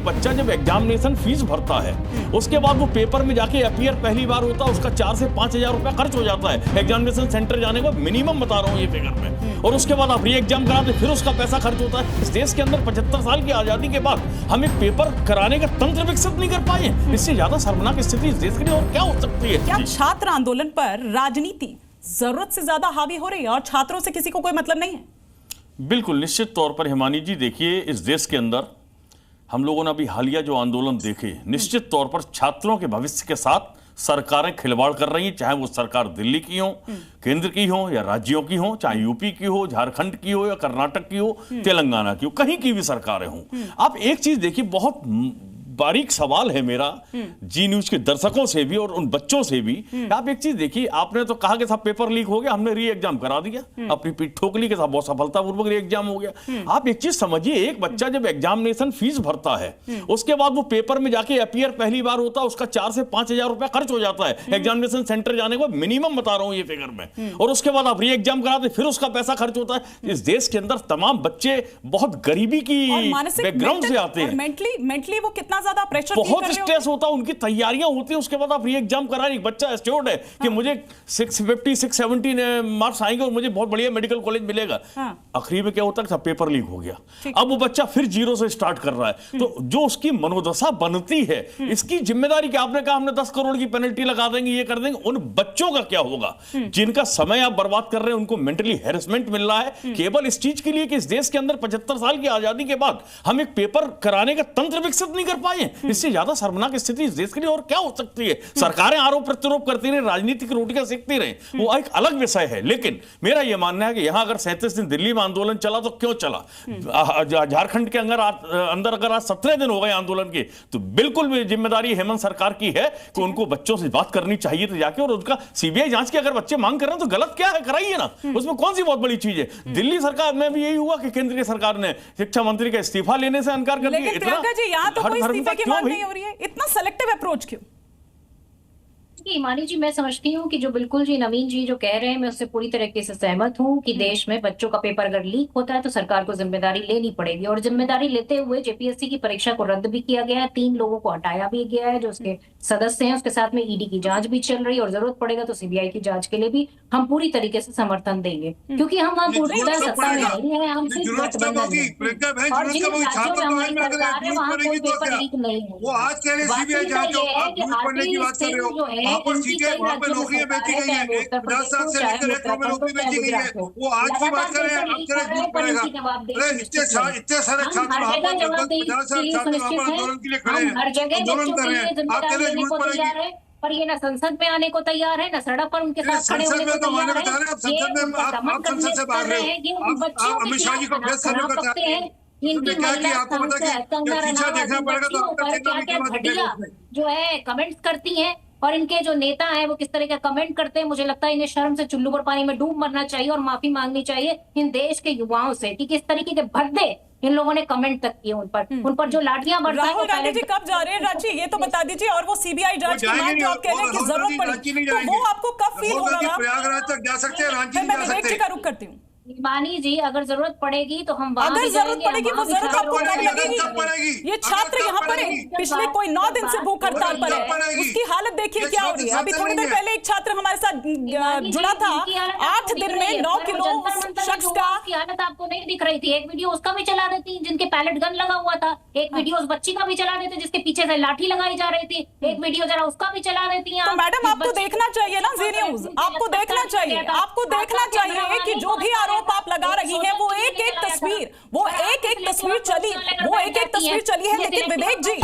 बच्चा जब examination fees भरता है, उसके बाद वो पेपर में जाके अपीयर पहली बार होता है, उसका 4 से 5 हजार रुपया खर्च हो जाता है एग्जामिनेशन सेंटर जाने को, मिनिमम बता रहा हूँ ये फिगर में। और उसके बाद आप री एग्जाम कराते, फिर उसका पैसा खर्च होता है। इस देश के अंदर 75 साल की आजादी के बाद हम एक पेपर कराने का तंत्र विकसित नहीं कर पाए। इससे ज्यादा शर्मनाक स्थिति इस देश के लिए और क्या हो सकती है? क्या छात्र आंदोलन पर राजनीति जरूरत से ज्यादा हावी हो रही है और छात्रों से किसी को कोई मतलब नहीं है? बिल्कुल निश्चित तौर पर हिमानी जी, देखिए इस देश के अंदर हम लोगों ने अभी हालिया जो आंदोलन देखे, निश्चित तौर पर छात्रों के भविष्य के साथ सरकारें खिलवाड़ कर रही हैं, चाहे वो सरकार दिल्ली की हो, केंद्र की हो या राज्यों की हो, चाहे यूपी की हो, झारखंड की हो या कर्नाटक की हो, तेलंगाना की हो, कहीं की भी सरकारें हों। आप एक चीज देखिए, बहुत बारीक सवाल है मेरा जी न्यूज के दर्शकों से भी और उन बच्चों से भी। आप एक चीज देखिए, आपने तो कहा कि साहब पेपर लीक हो गया, हमने री एग्जाम करा दिया, अपनी पीठ ठोक ली कि साहब बहुत सफलतापूर्वक री एग्जाम हो गया। आप एक चीज समझिए, एक बच्चा जब एग्जामिनेशन फीस भरता है, उसके बाद वो पेपर में जाके अपीयर पहली बार होता है, उसका 4 से 5 हजार रुपया खर्च हो जाता है एग्जामिनेशन सेंटर जाने को, मिनिमम बता रहा हूं ये फिगर में। और उसके बाद आप री एग्जाम कराते, फिर उसका पैसा खर्च होता है। इस देश के अंदर तमाम बच्चे बहुत गरीबी की बैकग्राउंड से आते हैं, मेंटली वो कितना ज्यादा प्रेशर, बहुत स्ट्रेस होता है, उनकी तैयारियां होती हैं। उसके बाद आप री एग्जाम करा, एक बच्चा एश्योर्ड है कि मुझे 650 670 मार्क्स आएंगे और मुझे बहुत बढ़िया मेडिकल कॉलेज मिलेगा। आखिरी में क्या होता है, पेपर लीक हो गया, अब वो बच्चा फिर जीरो से स्टार्ट कर रहा है। तो जो उसकी मनोदशा बनती है, इसकी जिम्मेदारी क्या? आपने कहा हमने 10 करोड़ की पेनल्टी लगा देंगे, ये कर देंगे, उन बच्चों का क्या होगा जिनका समय आप बर्बाद कर रहे हैं? उनको मेंटली हैरेसमेंट मिल रहा है केवल इस चीज के लिए कि इस देश के अंदर 75 साल की आजादी के बाद हम एक पेपर कराने का तंत्र विकसित नहीं कर पाए। इससे ज्यादा शर्मनाक स्थिति इस देश के लिए और क्या हो सकती है? सरकारें आरोप प्रत्यारोप करती रहे, राजनीतिक रोटियां सेकती रहे, वो एक अलग विषय है। लेकिन मेरा यह मानना है कि यहां अगर 37 दिन दिल्ली में आंदोलन चला तो क्यों चला, झारखंड के अंदर अगर आज 17 दिन हो गए आंदोलन के, तो बिल्कुल भी जिम्मेदारी हेमंत सरकार की है कि उनको बच्चों से बात करनी चाहिए तो जाके, और उनका सीबीआई जांच की अगर बच्चे मांग कर रहे हैं तो गलत क्या है, कराइए ना, उसमें कौन सी बहुत बड़ी चीज है। दिल्ली सरकार में भी यही हुआ कि केंद्र की सरकार ने शिक्षा मंत्री का इस्तीफा लेने से इनकार कर दिया। प्रियंका जी, यहां तो कोई इस्तीफे की मांग नहीं हो रही है, इतना सेलेक्टिव अप्रोच क्यों? हिमानी जी, मैं समझती हूँ कि जो बिल्कुल जी नवीन जी जो कह रहे हैं, मैं उससे पूरी तरीके से सहमत हूँ कि देश में बच्चों का पेपर अगर लीक होता है तो सरकार को जिम्मेदारी लेनी पड़ेगी। और जिम्मेदारी लेते हुए जेपीएससी की परीक्षा को रद्द भी किया गया है, 3 लोगों को हटाया भी गया है जो उसके सदस्य हैं, उसके साथ में ईडी की जांच भी चल रही है और जरूरत पड़ेगा तो सीबीआई की जांच के लिए भी हम पूरी तरीके से समर्थन देंगे, क्योंकि हम वहाँ पूर्ण सत्ता में नहीं है, हम सिर्फ गठबंधन में। और जिन राज्यों में हमारी सरकार है वहाँ कोई पेपर लीक नहीं है। वो आज कह रहे हैं सीबीआई जांच पढ़ने की बात कर रहे हो, वहाँ पर सीटें, वहाँ पर नौकरियां बेची गई है, 50 साल से लेकर 1 करोड़ में नौकरी बेची गई है, वो आज की बात कर रहे हैं, अब कह रहे झूठ पड़ेगा। इतने सारे छात्र वहाँ पर 50 साल छात्र वहाँ पर आंदोलन के लिए खड़े हैं, आंदोलन कर रहे हैं, आप कह रहे हैं झूठ पड़ेगी। पर ये ना संसद में आने को तैयार है, ना सड़क पर उनके साथ खड़े होने को तैयार है। आप संसद से बाहर रहे हो, अमित शाह जी को बेहद सहयोग करते हैं, इनकी जो है कमेंट्स करती हैं, और इनके जो नेता हैं वो किस तरह का कमेंट करते हैं। मुझे लगता है इन्हें शर्म से चुल्लू पर पानी में डूब मरना चाहिए और माफी मांगनी चाहिए इन देश के युवाओं से कि किस तरीके के भद्दे इन लोगों ने कमेंट तक किए उन पर जो लाठियां बरसाई। राहुल गांधी जी कब जा रहे हैं रांची, ये तो बता दीजिए। और वो सीबीआई जांच की मांग जो आप कह रहे हैं कि जरूरत पड़ी, तो वो आपको कब फील होगा? प्रयागराज तक जा सकते हैं, रांची नहीं जा सकते। का रुख करती हूँ हिमानी जी, अगर जरूरत पड़ेगी तो हम वहां अगर जरूरत पड़ेगी, वो जरूरत आपको कब लगेगी? ये छात्र यहाँ पर पिछले कोई 9 दिन से भूख हड़ताल पर है, उसकी हालत देखिए क्या हो रही है। अभी थोड़ी देर पहले एक छात्र हमारे साथ जुड़ा था, 8 दिन में 9 किलो शख्स का हालत आपको नहीं दिख रही थी। एक वीडियो उसका भी चला देती जिनके पैलेट गन लगा हुआ था, एक वीडियो उस बच्ची का भी चला देते जिसके पीछे से लाठी लगाई जा रही थी, एक वीडियो जरा उसका भी चला देती है। तो मैडम आपको देखना चाहिए ना जी न्यूज, आपको देखना चाहिए, आपको देखना चाहिए कि जो भी आरोप आप लगा रही है वो एक एक तस्वीर चली है। लेकिन विवेक जी